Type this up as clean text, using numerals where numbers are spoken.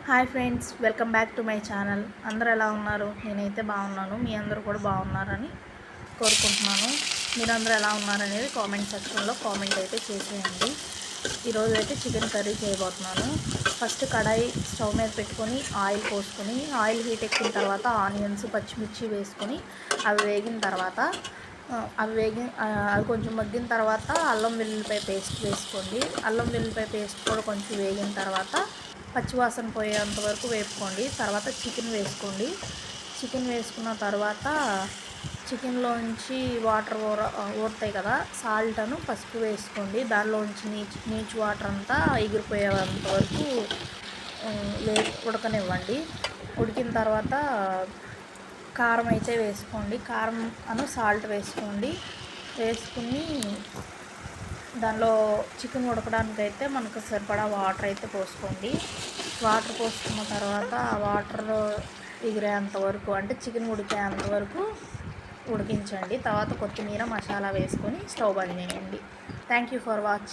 Hi friends, welcome back to my channel. అందరూ ఎలా ఉన్నారు? నేనైతే బాగున్నాను. మీ అందరూ కూడా బాగున్నారని కోరుకుంటున్నాను. మీరందరూ ఎలా ఉన్నారనేది కామెంట్ సెక్షన్లో కామెంట్ అయితే చేసేయండి. ఈరోజు అయితే చికెన్ కర్రీ చేయబోతున్నాను. ఫస్ట్ కడాయి స్టవ్ మీద పెట్టుకొని ఆయిల్ పోసుకొని, ఆయిల్ హీట్ ఎక్కిన తర్వాత ఆనియన్స్, పచ్చిమిర్చి వేసుకొని అవి వేగిన తర్వాత అవి కొంచెం మగ్గిన తర్వాత అల్లం వెల్లుల్లిపాయ పేస్ట్ వేసుకోండి. అల్లం వెల్లుల్లిపాయ పేస్ట్ కూడా కొంచెం వేగిన తర్వాత పచ్చివాసన పోయేంత వరకు వేపుకోండి. తర్వాత చికెన్ వేసుకోండి. చికెన్ వేసుకున్న తర్వాత చికెన్లోంచి వాటర్ ఊరుతాయి కదా, సాల్ట్ను పసుపు వేసుకోండి. దానిలోంచి నీచు వాటర్ అంతా ఎగిరిపోయేంత వరకు ఉడకనివ్వండి. ఉడికిన తర్వాత కారం అయితే వేసుకోండి. కారం సాల్ట్ వేసుకోండి. వేసుకుని దానిలో చికెన్ ఉడకడానికి అయితే మనకు సరిపడా వాటర్ అయితే పోసుకోండి. వాటర్ పోసుకున్న తర్వాత ఆ వాటర్ ఎగిరేంత వరకు, అంటే చికెన్ ఉడికేంత వరకు ఉడికించండి. తర్వాత కొత్తిమీర, మసాలా వేసుకొని స్టవ్ బంద్ చేయండి. Thank you for watching.